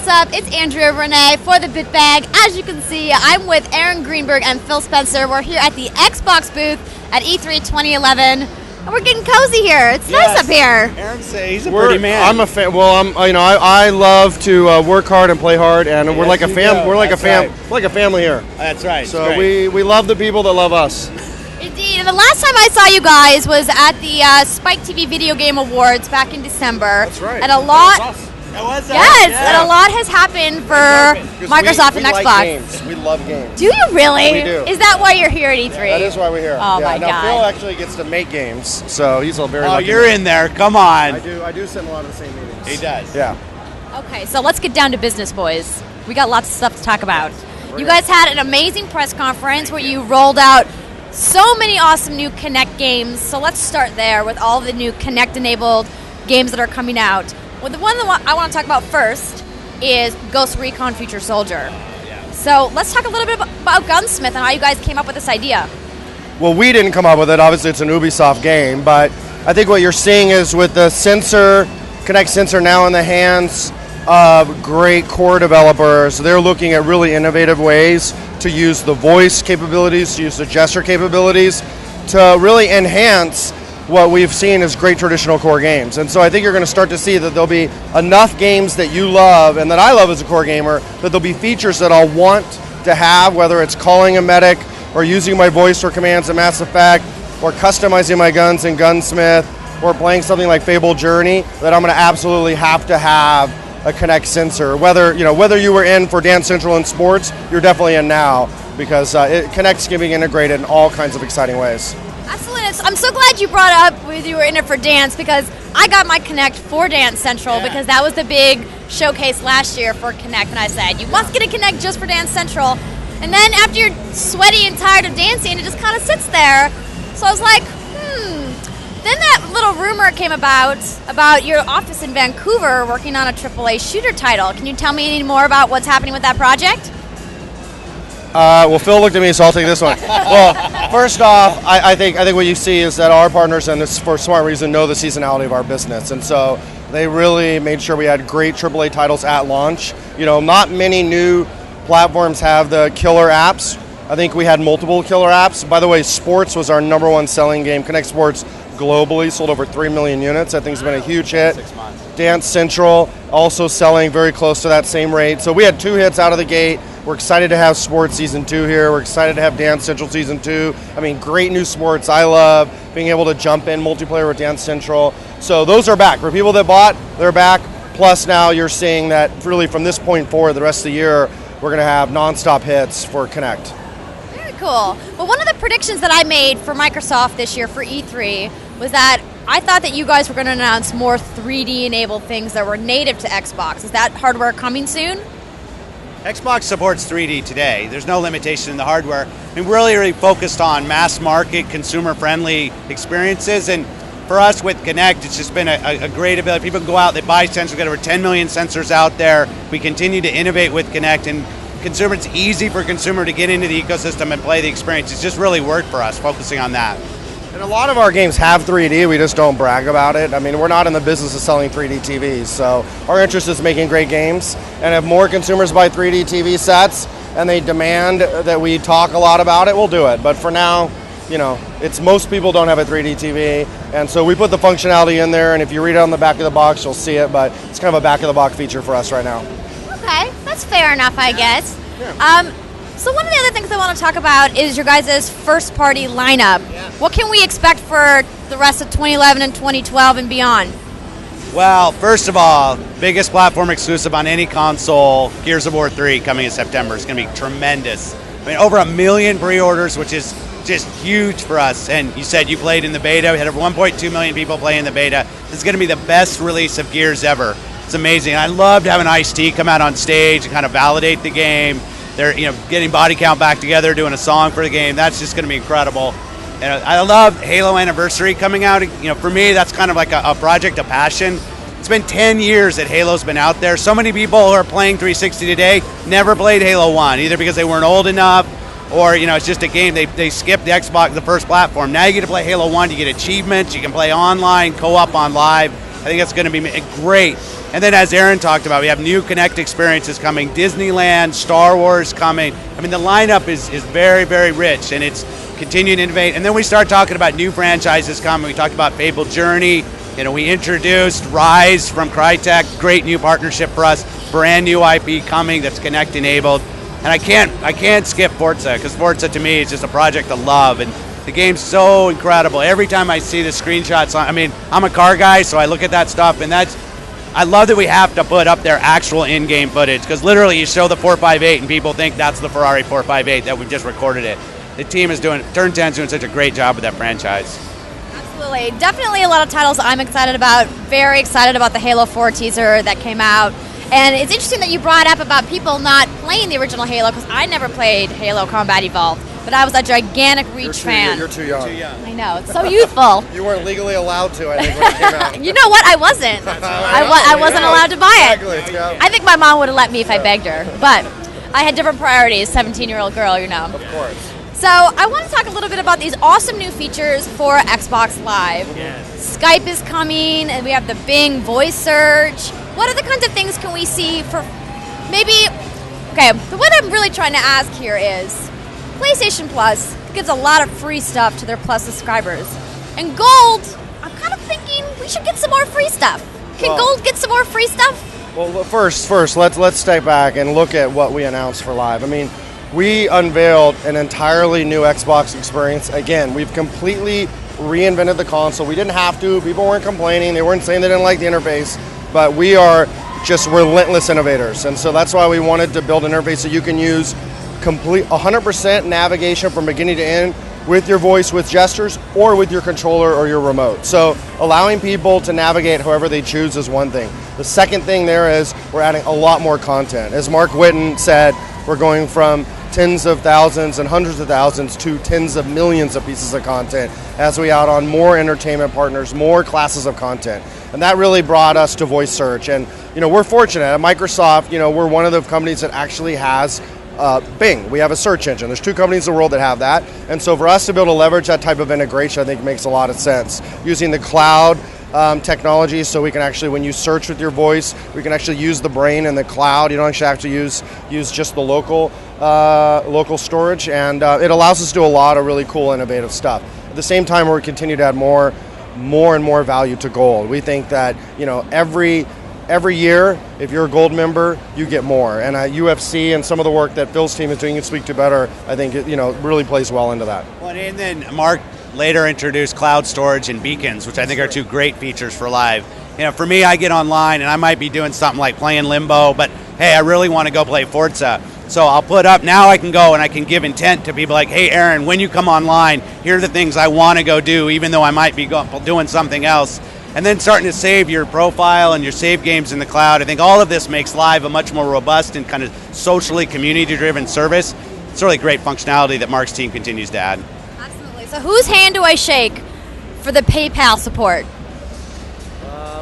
up? It's Andrea Rene for the Bit Bag. As you can see, I'm with Aaron Greenberg and Phil Spencer. We're here at the Xbox booth at E3 2011, and we're getting cozy here. It's nice up here. Aaron say he's a pretty man. I'm a fan. Well, I love to work hard and play hard, and we're like a fam. We're like a family here. That's right. So we love the people that love us. Indeed. And the last time I saw you guys was at the Spike TV Video Game Awards back in December. That's right. And a lot. That was Yes, and a lot has happened for Microsoft and Xbox. Like games. We love games. Do you really? Yeah, we do. Is that why you're here at E3? That is why we're here. Oh my now God. Phil actually gets to make games, so he's a very lucky you're man. in there. Come on. I do sit in a lot of the same meetings. He does. Yeah. Okay, so let's get down to business, boys. We got lots of stuff to talk about. You guys had an amazing press conference where you rolled out so many awesome new Kinect games. So let's start there with all the new Kinect-enabled games that are coming out. Well, the one that I want to talk about first is Ghost Recon Future Soldier. Yeah. So let's talk a little bit about Gunsmith and how you guys came up with this idea. Well, we didn't come up with it. Obviously, it's an Ubisoft game, but I think what you're seeing is with the Kinect sensor now in the hands of great core developers, they're looking at really innovative ways to use the voice capabilities, to use the gesture capabilities, to really enhance what we've seen as great traditional core games. And so I think you're going to start to see that there'll be enough games that you love and that I love as a core gamer, that there'll be features that I'll want to have, whether it's calling a medic or using my voice for commands in Mass Effect or customizing my guns in Gunsmith or playing something like Fable Journey, that I'm going to absolutely have to have a Kinect sensor. Whether you were in for Dance Central in sports, you're definitely in now, because Kinect's being integrated in all kinds of exciting ways. Absolutely. I'm so glad you brought up whether you were in it for dance, because I got my Kinect for Dance Central because that was the big showcase last year for Kinect, and I said, you must get a Kinect just for Dance Central. And then after you're sweaty and tired of dancing, it just kind of sits there. So I was like, Then that little rumor came about your office in Vancouver working on a AAA shooter title. Can you tell me any more about what's happening with that project? Well, Phil looked at me, so I'll take this one. Well, first off, I think what you see is that our partners, and this for a smart reason, know the seasonality of our business, and so they really made sure we had great AAA titles at launch. Not many new platforms have the killer apps. I think we had multiple killer apps. By the way, Sports was our number one selling game. Kinect Sports globally sold over 3 million units. I think it's been a huge hit. 6 months. Dance Central also selling very close to that same rate. So we had 2 hits out of the gate. We're excited to have Sports Season 2 here. We're excited to have Dance Central Season 2. I mean, great new sports. I love being able to jump in multiplayer with Dance Central. So those are back. For people that bought, they're back. Plus now you're seeing that really from this point forward, the rest of the year, we're going to have nonstop hits for Kinect. Very cool. Well, one of the predictions that I made for Microsoft this year for E3 was that I thought that you guys were going to announce more 3D-enabled things that were native to Xbox. Is that hardware coming soon? Xbox supports 3D today. There's no limitation in the hardware. I mean, we're really focused on mass market, consumer-friendly experiences, and for us with Kinect, it's just been a great ability. People can go out, they buy sensors, we've got over 10 million sensors out there. We continue to innovate with Kinect, and it's easy for consumer to get into the ecosystem and play the experience. It's just really worked for us, focusing on that. And a lot of our games have 3D, we just don't brag about it. I mean, we're not in the business of selling 3D TVs, so our interest is making great games. And if more consumers buy 3D TV sets and they demand that we talk a lot about it, we'll do it. But for now, it's most people don't have a 3D TV, and so we put the functionality in there, and if you read it on the back of the box, you'll see it, but it's kind of a back-of-the-box feature for us right now. Okay, that's fair enough, I guess. Yeah. So one of the other things I want to talk about is your guys' first-party lineup. Yeah. What can we expect for the rest of 2011 and 2012 and beyond? Well, first of all, biggest platform exclusive on any console, Gears of War 3 coming in September. It's going to be tremendous. I mean, over 1 million pre-orders, which is just huge for us. And you said you played in the beta. We had over 1.2 million people play in the beta. This is going to be the best release of Gears ever. It's amazing. I loved having Ice-T come out on stage and kind of validate the game. They're getting body count back together, doing a song for the game. That's just going to be incredible. And I love Halo Anniversary coming out. For me, that's kind of like a project of passion. It's been 10 years that Halo's been out there. So many people who are playing 360 today never played Halo 1, either because they weren't old enough or it's just a game. They skipped the Xbox, the first platform. Now you get to play Halo 1, you get achievements, you can play online, co-op on live. I think that's going to be great And then as Aaron talked about, we have new Connect experiences coming, Disneyland, Star Wars coming. I mean, the lineup is very, very rich, and it's continuing to innovate. And then we start talking about new franchises coming. We talked about Fable Journey. We introduced Rise from Crytek, great new partnership for us, brand new IP coming that's Connect enabled. And I can't skip Forza, because Forza to me is just a project of love, and the game's so incredible. Every time I see the screenshots, I'm a car guy, so I look at that stuff, and I love that we have to put up their actual in-game footage, because literally you show the 458 and people think that's the Ferrari 458 that we just recorded it. The team is Turn 10's doing such a great job with that franchise. Absolutely. Definitely a lot of titles I'm excited about. Very excited about the Halo 4 teaser that came out. And it's interesting that you brought up about people not playing the original Halo, because I never played Halo Combat Evolved, but I was a gigantic Reach fan. You're too young. I know, it's so youthful. You weren't legally allowed to, I think, when it came out. You know what? I wasn't. I wasn't allowed to buy it. Exactly. Yeah. I think my mom would have let me if I begged her, but I had different priorities, 17-year-old girl, Of course. So I want to talk a little bit about these awesome new features for Xbox Live. Yes. Skype is coming, and we have the Bing voice search. What other kinds of things can we see for maybe... Okay, but what I'm really trying to ask here is, PlayStation Plus gives a lot of free stuff to their Plus subscribers. And Gold, I'm kind of thinking we should get some more free stuff. Can Gold get some more free stuff? Well, first, let's step back and look at what we announced for Live. I mean, we unveiled an entirely new Xbox experience. Again, we've completely reinvented the console. We didn't have to. People weren't complaining. They weren't saying they didn't like the interface. But we are just relentless innovators. And so that's why we wanted to build an interface that you can use complete 100% navigation from beginning to end with your voice, with gestures, or with your controller or your remote. So allowing people to navigate however they choose is one thing. The second thing there is we're adding a lot more content. As Mark Whitten said, we're going from tens of thousands and hundreds of thousands to tens of millions of pieces of content as we add on more entertainment partners, more classes of content. And that really brought us to voice search. And we're fortunate at Microsoft, we're one of the companies that actually has Bing. We have a search engine. There's 2 companies in the world that have that. And so for us to be able to leverage that type of integration, I think makes a lot of sense. Using the cloud technology, so we can actually, when you search with your voice, we can actually use the brain in the cloud. You don't actually have to use just the local storage, and it allows us to do a lot of really cool, innovative stuff. At the same time, we're continuing to add more and more value to Gold. We think that every year, if you're a Gold member, you get more. And UFC and some of the work that Phil's team is doing, you can speak to better, I think really plays well into that. Well, and then Mark later introduced cloud storage and beacons, which I think are 2 great features for Live. For me, I get online and I might be doing something like playing Limbo, but hey, I really want to go play Forza. So I'll put up, now I can go and I can give intent to people like, hey Aaron, when you come online, here are the things I want to go do, even though I might be doing something else. And then starting to save your profile and your save games in the cloud. I think all of this makes Live a much more robust and kind of socially community-driven service. It's really great functionality that Mark's team continues to add. Absolutely. So whose hand do I shake for the PayPal support?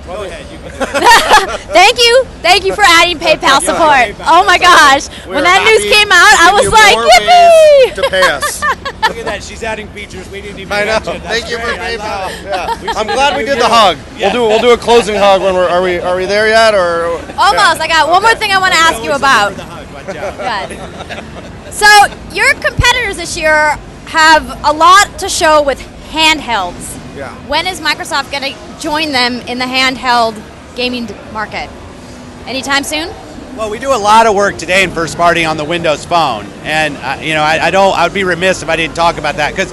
Go ahead, you can do it. Thank you for adding PayPal support. Oh my gosh, when that news came out, I was like, yippee! To pay us. Look at that, she's adding features we didn't even I know. mention. Thank you for great. PayPal. Yeah. I'm glad we did the hug. Yeah. We'll do a closing hug when are we there yet, or? Almost. I got one more thing I want to ask you about. The hug. Watch out. Good. So your competitors this year have a lot to show with handhelds. Yeah. When is Microsoft going to join them in the handheld gaming market? Anytime soon? Well, we do a lot of work today in first party on the Windows Phone, and I would be remiss if I didn't talk about that, because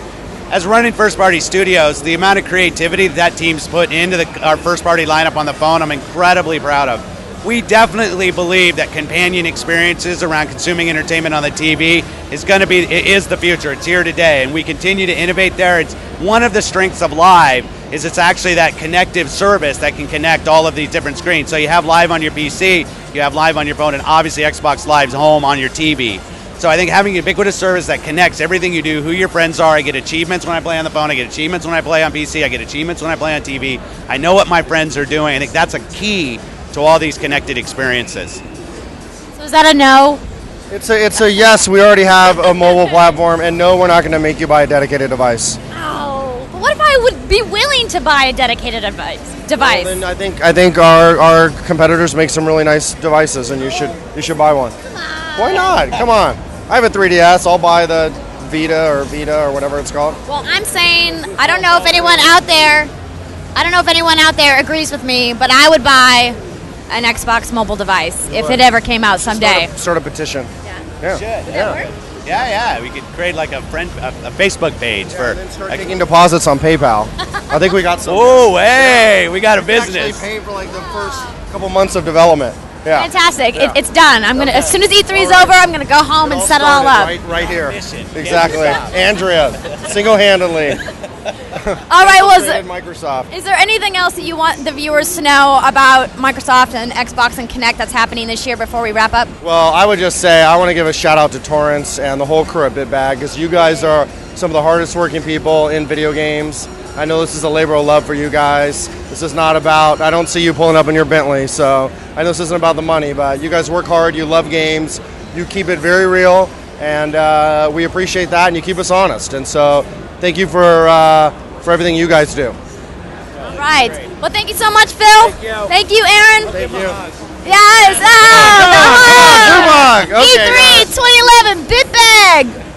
as running first party studios, the amount of creativity that team's put into our first party lineup on the phone, I'm incredibly proud of. We definitely believe that companion experiences around consuming entertainment on the TV is the future. It's here today, and we continue to innovate there. It's one of the strengths of Live is it's actually that connective service that can connect all of these different screens. So you have Live on your PC, you have Live on your phone, and obviously Xbox Live's home on your TV. So I think having a ubiquitous service that connects everything you do, who your friends are, I get achievements when I play on the phone, I get achievements when I play on PC, I get achievements when I play on TV. I know what my friends are doing. I think that's a key to all these connected experiences. So is that a no? It's a yes. We already have a mobile platform, and no, we're not going to make you buy a dedicated device. Oh, but what if I would be willing to buy a dedicated device. Well, then I think our competitors make some really nice devices, and you should buy one. Why not? Come on. I have a 3DS. I'll buy the Vita or whatever it's called. Well, I'm saying I don't know if anyone out there agrees with me, but I would buy an Xbox mobile device if it ever came out someday. Sort of petition. Yeah. Should. Yeah. We could create like a Facebook page for. And then start taking deposits on PayPal. I think we got some. Oh, hey, we got a business. Actually pay for like the first couple months of development. Yeah. Fantastic. Yeah. It's done. I'm gonna as soon as E3 is over, I'm gonna go home and set it all up. Right here. Exactly. Andrea, single-handedly. All right. Well, Microsoft. is there anything else that you want the viewers to know about Microsoft and Xbox and Kinect that's happening this year before we wrap up? Well, I would just say I want to give a shout out to Torrance and the whole crew at BitBag, because you guys are some of the hardest working people in video games. I know this is a labor of love for you guys. This is not about, I don't see you pulling up in your Bentley, so I know this isn't about the money, but you guys work hard, you love games, you keep it very real, and we appreciate that, and you keep us honest. And so thank you for everything you guys do. All right. Well, thank you so much, Phil. Thank you, Aaron. Thank you. Yes. Come on. Okay, E3 2011 BitBag.